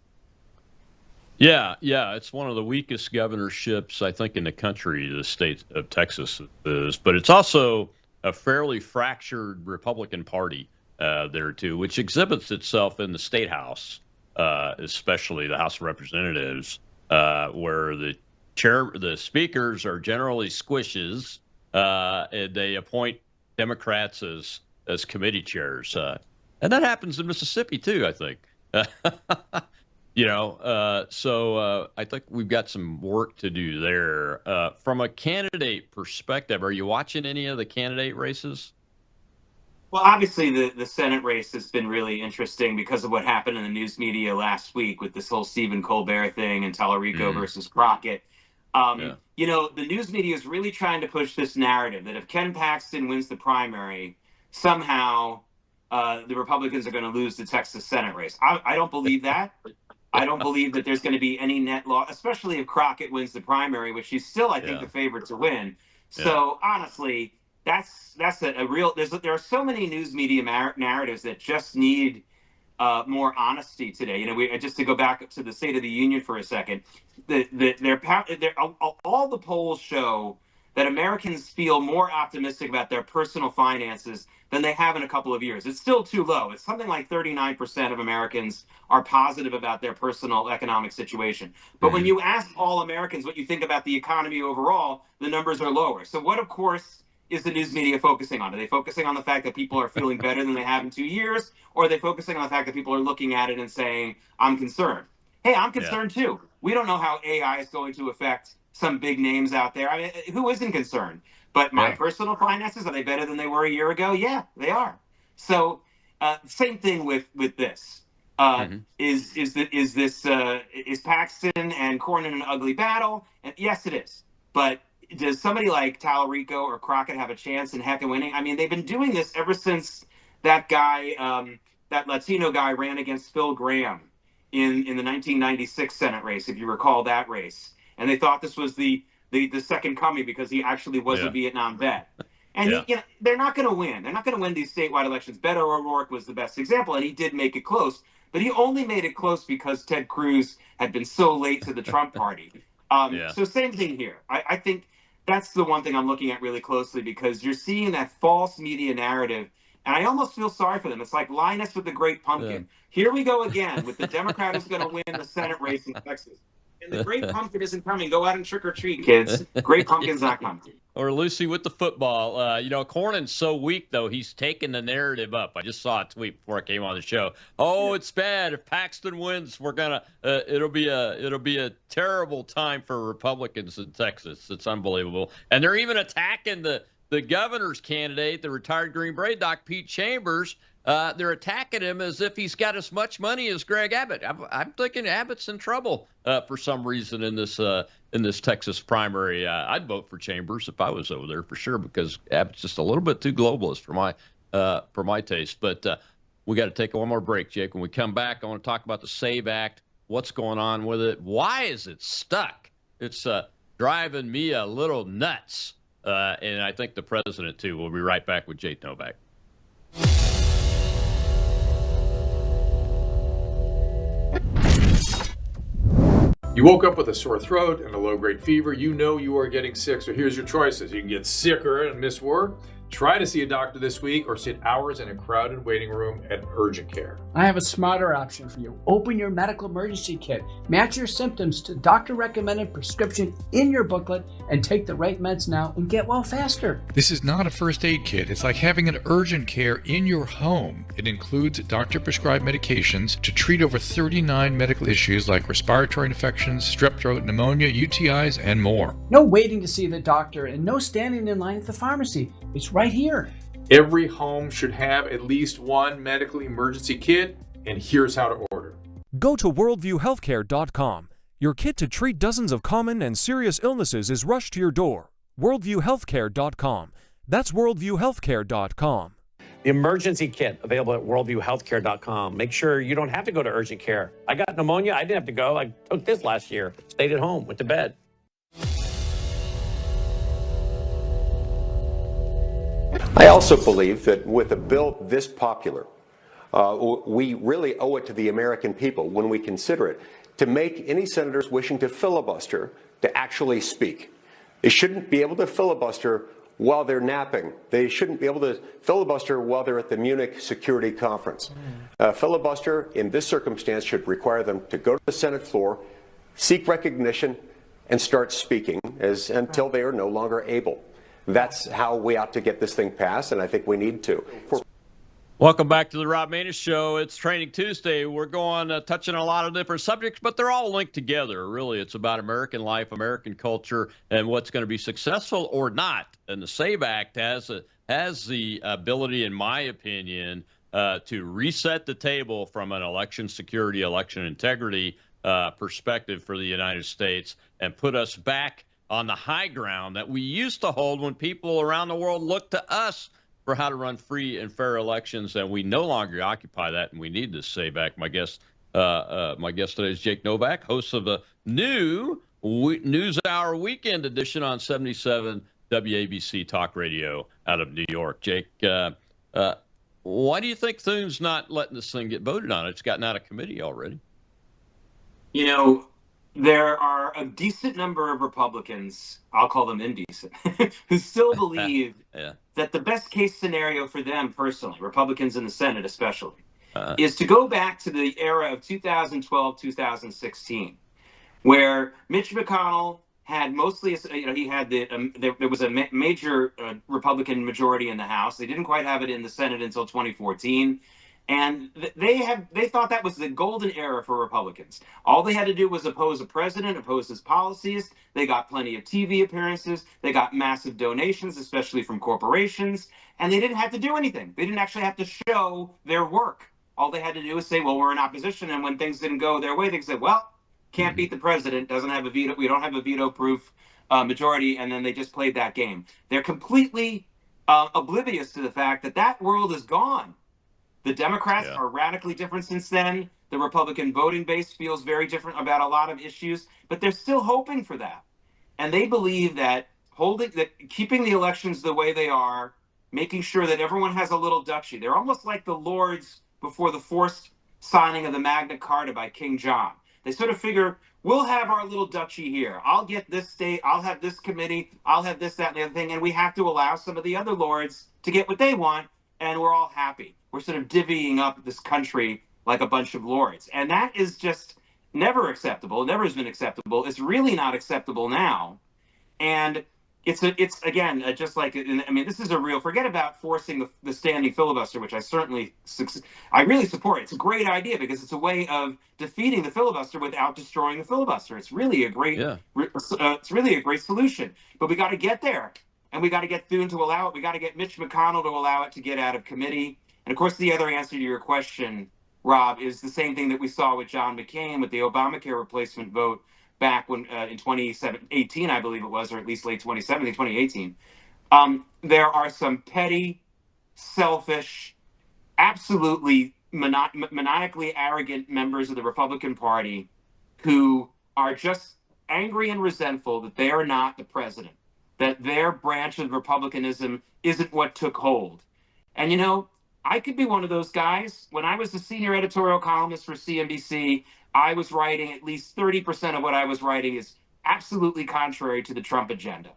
Yeah, it's one of the weakest governorships, I think, in the country, the state of Texas is. But it's also a fairly fractured Republican Party there, too, which exhibits itself in the state house, especially the House of Representatives, where the speakers are generally squishes, and they appoint Democrats as committee chairs. And that happens in Mississippi, too, I think. So I think we've got some work to do there. From a candidate perspective, are you watching any of the candidate races? Well, obviously, the Senate race has been really interesting because of what happened in the news media last week with this whole Stephen Colbert thing and Tallarico versus Crockett. The news media is really trying to push this narrative that if Ken Paxton wins the primary, somehow the Republicans are going to lose the Texas Senate race. I don't believe that. I don't believe that there's going to be any net loss, especially if Crockett wins the primary, which he's still, I think, the favorite to win. So honestly, that's a real. There are so many news media narratives that just need more honesty today. Just to go back to the State of the Union for a second, all the polls show that Americans feel more optimistic about their personal finances than they have in a couple of years. It's still too low. It's something like 39% of Americans are positive about their personal economic situation. But when you ask all Americans what you think about the economy overall, the numbers are lower. So what, of course, is the news media focusing on? Are they focusing on the fact that people are feeling better than they have in 2 years? Or are they focusing on the fact that people are looking at it and saying, I'm concerned? Hey, I'm concerned too. We don't know how AI is going to affect some big names out there. I mean, who isn't concerned? But my personal finances, are they better than they were a year ago? Yeah, they are. So same thing with this. Is Paxton and Cornyn an ugly battle? And yes, it is. But does somebody like Tallarico or Crockett have a chance in heck of winning? I mean, they've been doing this ever since that guy, that Latino guy, ran against Phil Graham in the 1996 Senate race, if you recall that race. And they thought this was the second coming because he actually was a Vietnam vet. And you know, they're not going to win. They're not going to win these statewide elections. Beto O'Rourke was the best example, and he did make it close. But he only made it close because Ted Cruz had been so late to the Trump party. So same thing here. I think that's the one thing I'm looking at really closely, because you're seeing that false media narrative. And I almost feel sorry for them. It's like Linus with the Great Pumpkin. Here we go again with the Democrat who's going to win the Senate race in Texas. And the Great Pumpkin isn't coming. Go out and trick or treat, kids. Great Pumpkin's not coming. Or Lucy with the football. You know, Cornyn's so weak, though. He's taking the narrative up. I just saw a tweet before I came on the show. Oh, it's bad. If Paxton wins, we're gonna. It'll be a terrible time for Republicans in Texas. It's unbelievable. And they're even attacking the governor's candidate, the retired Green Beret Doc, Pete Chambers. They're attacking him as if he's got as much money as Greg Abbott. I'm thinking Abbott's in trouble for some reason in this Texas primary. I'd vote for Chambers if I was over there for sure, because Abbott's just a little bit too globalist for my taste. But we got to take one more break, Jake. When we come back, I want to talk about the SAVE Act. What's going on with it? Why is it stuck? It's driving me a little nuts. And I think the president, too. We'll be right back with Jake Novak. You woke up with a sore throat and a low-grade fever. You know you are getting sick, so here's your choices. You can get sicker and miss work. Try to see a doctor this week, or sit hours in a crowded waiting room at urgent care. I have a smarter option for you. Open your medical emergency kit. Match your symptoms to doctor-recommended prescription in your booklet and take the right meds now and get well faster. This is not a first aid kit. It's like having an urgent care in your home. It includes doctor-prescribed medications to treat over 39 medical issues like respiratory infections, strep throat, pneumonia, UTIs, and more. No waiting to see the doctor and no standing in line at the pharmacy. It's right here. Every home should have at least one medical emergency kit, and here's how to order. Go to worldviewhealthcare.com. Your kit to treat dozens of common and serious illnesses is rushed to your door. worldviewhealthcare.com. That's worldviewhealthcare.com. The emergency kit available at worldviewhealthcare.com. Make sure you don't have to go to urgent care. I got pneumonia. I didn't have to go. I took this last year. Stayed at home, went to bed. I also believe that with a bill this popular, we really owe it to the American people, when we consider it, to make any senators wishing to filibuster to actually speak. They shouldn't be able to filibuster while they're napping. They shouldn't be able to filibuster while they're at the Munich Security Conference. Filibuster in this circumstance should require them to go to the Senate floor, seek recognition, and start speaking until they are no longer able. That's how we ought to get this thing passed, and I think we need to. Welcome back to the Rob Maness Show. It's Training Tuesday. We're going touching on a lot of different subjects, but they're all linked together. Really, it's about American life, American culture, and what's going to be successful or not. And the SAVE Act has the ability, in my opinion, to reset the table from an election security, election integrity perspective for the United States, and put us back on the high ground that we used to hold when people around the world looked to us for how to run free and fair elections, and we no longer occupy that, and we need to SAVE Act. My guest today is Jake Novak, host of the new News Hour Weekend Edition on 77 WABC Talk Radio out of New York. Jake, why do you think Thune's not letting this thing get voted on? It's gotten out of committee already. You know, there are a decent number of Republicans, I'll call them indecent, who still believe that the best case scenario for them personally, Republicans in the Senate especially, is to go back to the era of 2012, 2016, where Mitch McConnell had mostly, he had there was a major Republican majority in the House. They didn't quite have it in the Senate until 2014. And they thought that was the golden era for Republicans. All they had to do was oppose a president, oppose his policies. They got plenty of TV appearances. They got massive donations, especially from corporations. And they didn't have to do anything. They didn't actually have to show their work. All they had to do was say, well, we're in opposition. And when things didn't go their way, they said, well, can't beat the president, doesn't have a veto. We don't have a veto-proof majority. And then they just played that game. They're completely oblivious to the fact that that world is gone. The Democrats are radically different since then. The Republican voting base feels very different about a lot of issues, but they're still hoping for that. And they believe that keeping the elections the way they are, making sure that everyone has a little duchy. They're almost like the lords before the forced signing of the Magna Carta by King John. They sort of figure, we'll have our little duchy here. I'll get this state, I'll have this committee, I'll have this, that, and the other thing, and we have to allow some of the other lords to get what they want, and we're all happy. We're sort of divvying up this country like a bunch of lords. And that is just never acceptable. It never has been acceptable. It's really not acceptable now. And it's again, just like, I mean, this is a real, forget about forcing the standing filibuster, which I really support. It's a great idea because it's a way of defeating the filibuster without destroying the filibuster. It's really a great, it's really a great solution. But we got to get there. And we got to get Thune to allow it. We got to get Mitch McConnell to allow it to get out of committee. And of course, the other answer to your question, Rob, is the same thing that we saw with John McCain with the Obamacare replacement vote back when in 2018, I believe it was, or at least late 2017, 2018. There are some petty, selfish, absolutely maniacally arrogant members of the Republican Party who are just angry and resentful that they are not the president, that their branch of Republicanism isn't what took hold. And, you know, I could be one of those guys. When I was the senior editorial columnist for CNBC, I was writing at least 30% of what I was writing is absolutely contrary to the Trump agenda.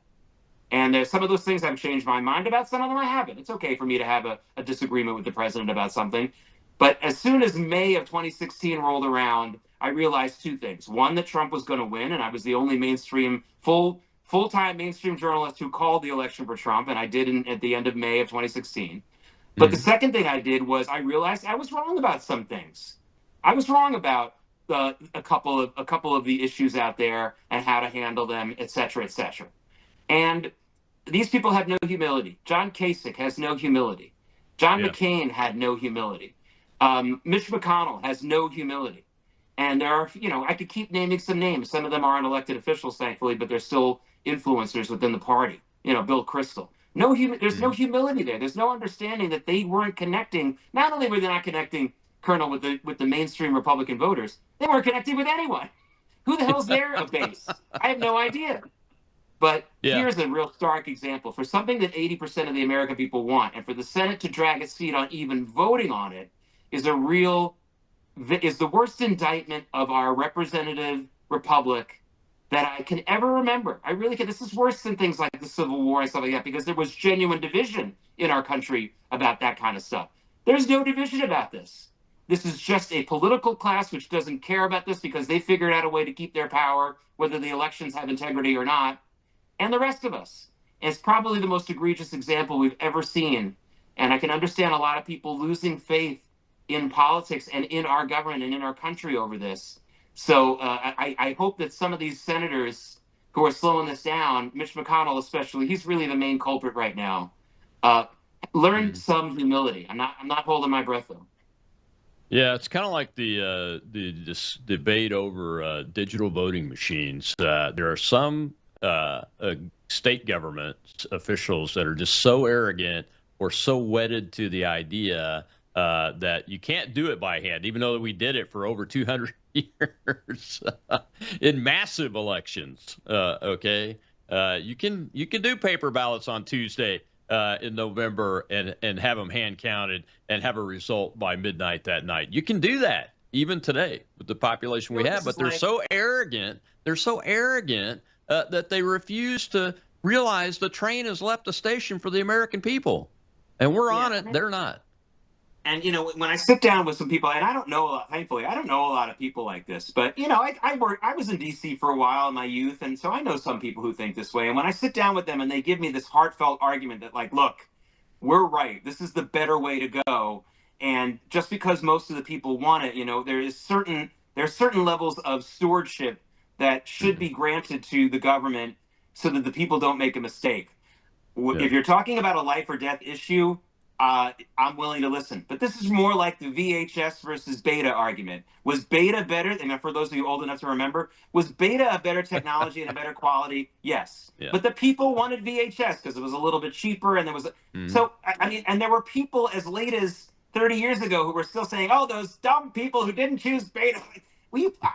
And there's some of those things I've changed my mind about. Some of them I haven't. It's okay for me to have a disagreement with the president about something. But as soon as May of 2016 rolled around, I realized two things. One, that Trump was going to win, and I was the only mainstream, full-time mainstream journalist who called the election for Trump, and I did at the end of May of 2016. But the second thing I did was I realized I was wrong about some things. I was wrong about a couple of the issues out there and how to handle them, et cetera, et cetera. And these people have no humility. John Kasich has no humility. John McCain had no humility. Mitch McConnell has no humility. And there are, I could keep naming some names. Some of them aren't elected officials, thankfully, but they're still influencers within the party. Bill Kristol. There's no humility there. There's no understanding that they weren't connecting. Not only were they not connecting Colonel with the mainstream Republican voters, they weren't connecting with anyone. Who the hell's their base? I have no idea. But here's a real stark example. For something that 80% of the American people want, and for the Senate to drag its feet on even voting on it, is the worst indictment of our representative republic that I can ever remember. I really can. This is worse than things like the Civil War and stuff like that, because there was genuine division in our country about that kind of stuff. There's no division about this. This is just a political class which doesn't care about this because they figured out a way to keep their power, whether the elections have integrity or not, and the rest of us. And it's probably the most egregious example we've ever seen. And I can understand a lot of people losing faith in politics and in our government and in our country over this. So I hope that some of these senators who are slowing this down, Mitch McConnell especially, he's really the main culprit right now, learn some humility. I'm not holding my breath, though. Yeah, it's kind of like this debate over digital voting machines. There are some state government officials that are just so arrogant or so wedded to the idea that you can't do it by hand, even though we did it for over 200 years in massive elections. Okay, you can do paper ballots on Tuesday in November and have them hand counted and have a result by midnight that night. You can do that. even today with the population we have. But they're so arrogant. They're so arrogant that they refuse to realize the train has left the station for the American people. And we're on it. They're not. And, you know, when I sit down with some people, and I don't know a lot, thankfully, I don't know a lot of people like this, but, you know, I was in D.C. for a while in my youth, and so I know some people who think this way. And when I sit down with them and they give me this heartfelt argument that, like, look, we're right, this is the better way to go, and just because most of the people want it, you know, there's certain levels of stewardship that should be granted to the government so that the people don't make a mistake. If you're talking about a life or death issue, I'm willing to listen. But this is more like the VHS versus beta argument. Was beta better? And for those of you old enough to remember, was beta a better technology and a better quality? Yes. Yeah. But the people wanted VHS because it was a little bit cheaper, and there was so I mean, and there were people as late as 30 years ago who were still saying, "Oh, those dumb people who didn't choose beta."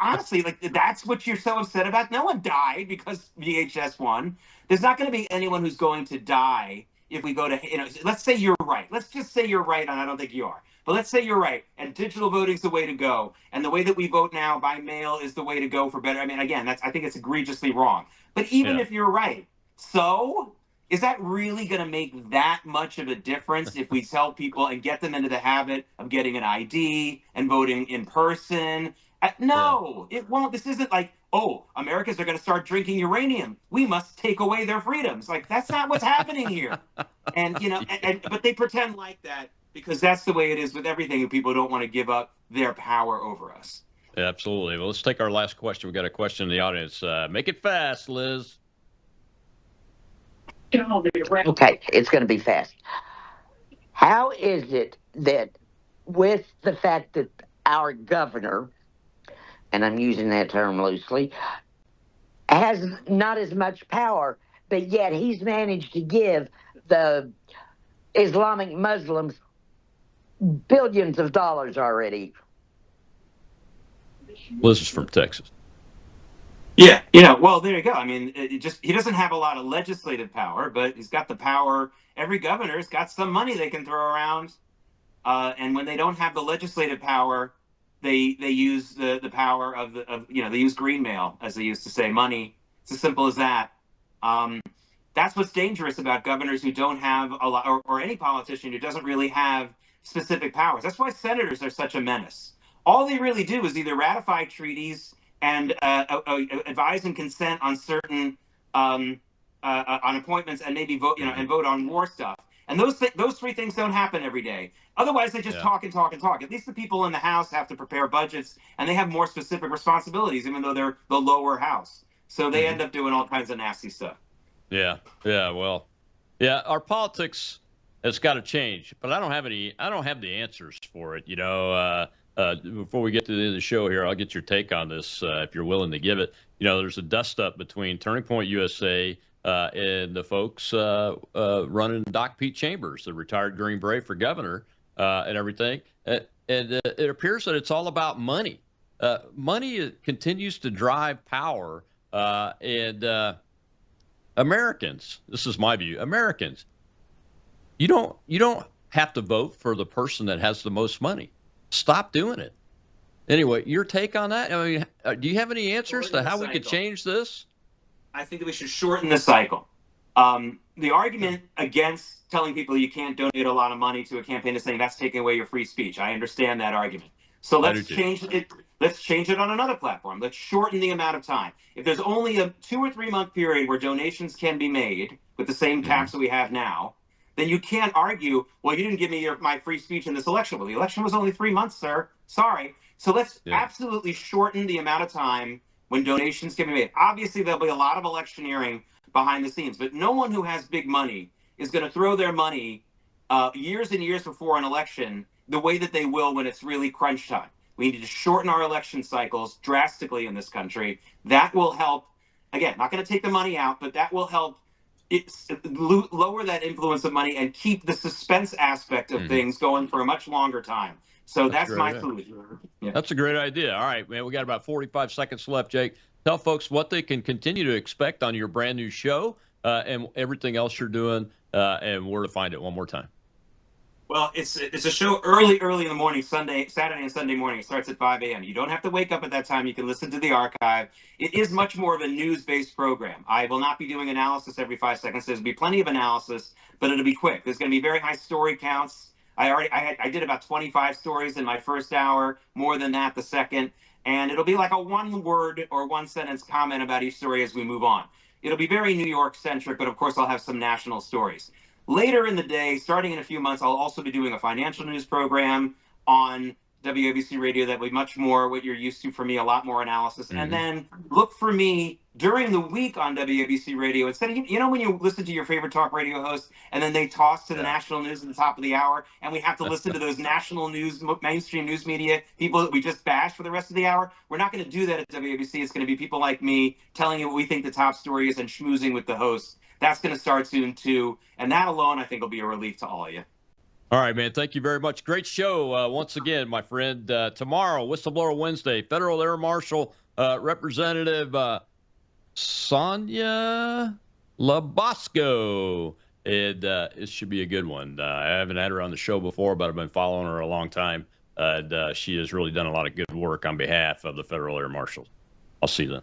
Honestly, like, that's what you're so upset about? No one died because VHS won. There's not going to be anyone who's going to die if we go to, you know, let's say you're right. Let's just say you're right, and I don't think you are. But let's say you're right, and digital voting is the way to go, and the way that we vote now by mail is the way to go for better. I mean, again, I think it's egregiously wrong. But even if you're right, so is that really going to make that much of a difference if we tell people and get them into the habit of getting an ID and voting in person? No, it won't. This isn't like, oh, Americans are going to start drinking uranium. We must take away their freedoms. Like, that's not what's happening here. And, you know, but they pretend like that because that's the way it is with everything, and people don't want to give up their power over us. Yeah, absolutely. Well, let's take our last question. We've got a question in the audience. Make it fast, Liz. Okay, it's going to be fast. How is it that with the fact that our governor, and I'm using that term loosely, has not as much power, but yet he's managed to give the Islamic Muslims billions of dollars already? Liz is from Texas. Yeah, you know, well, there you go. I mean, he doesn't have a lot of legislative power, but he's got the power. Every governor's got some money they can throw around, and when they don't have the legislative power, they use the power of they use green mail, as they used to say, money. It's as simple as that. That's what's dangerous about governors who don't have a lot, or any politician who doesn't really have specific powers. That's why senators are such a menace. All they really do is either ratify treaties and advise and consent on certain on appointments, and maybe vote, and vote on war stuff. And those three things don't happen every day. Otherwise, they just talk and talk and talk. At least the people in the House have to prepare budgets, and they have more specific responsibilities, even though they're the lower house. So they end up doing all kinds of nasty stuff. Yeah. Well, our politics has got to change, but I don't have the answers for it. Before we get to the end of the show here, I'll get your take on this if you're willing to give it. There's a dust up between Turning Point USA and the folks running Doc Pete Chambers, the retired Green Beret for governor, and everything. And it appears that it's all about money. Money continues to drive power, and Americans. This is my view. Americans, you don't have to vote for the person that has the most money. Stop doing it. Anyway, your take on that? I mean, do you have any answers to how we could change this? I think that we should shorten the cycle. The argument against telling people you can't donate a lot of money to a campaign is saying that's taking away your free speech. I understand that argument. So let's change it. Let's change it on another platform. Let's shorten the amount of time. If there's only a 2 or 3 month period where donations can be made with the same tax that we have now, then you can't argue, well, you didn't give me my free speech in this election. Well, the election was only 3 months, sir. Sorry. So let's absolutely shorten the amount of time when donations can be made. Obviously, there'll be a lot of electioneering behind the scenes, but no one who has big money is going to throw their money years and years before an election the way that they will when it's really crunch time. We need to shorten our election cycles drastically in this country. That will help. Again, not going to take the money out, but that will help lower that influence of money and keep the suspense aspect of things going for a much longer time. So that's my solution. Yeah. That's a great idea. All right, man, we got about 45 seconds left, Jake. Tell folks what they can continue to expect on your brand new show and everything else you're doing and where to find it one more time. Well, it's a show early in the morning, Saturday and Sunday morning. It starts at 5 a.m. You don't have to wake up at that time. You can listen to the archive. It is much more of a news-based program. I will not be doing analysis every 5 seconds. There's be plenty of analysis, but it'll be quick. There's going to be very high story counts. I did about 25 stories in my first hour, more than that the second, and it'll be like a one-word or one-sentence comment about each story as we move on. It'll be very New York-centric, but of course I'll have some national stories. Later in the day, starting in a few months, I'll also be doing a financial news program on WABC Radio that will be much more what you're used to from me, a lot more analysis. And then look for me during the week on WABC Radio. Instead of, when you listen to your favorite talk radio host and then they toss to the national news at the top of the hour, and we have to listen to those national news, mainstream news media people that we just bash for the rest of the hour. We're not going to do that at WABC. It's going to be people like me telling you what we think the top story is and schmoozing with the hosts. That's going to start soon, too. And that alone, I think, will be a relief to all of you. All right, man. Thank you very much. Great show once again, my friend. Tomorrow, Whistleblower Wednesday, Federal Air Marshal Representative Sonia Labasco. It should be a good one. I haven't had her on the show before, but I've been following her a long time. She has really done a lot of good work on behalf of the Federal Air Marshals. I'll see you then.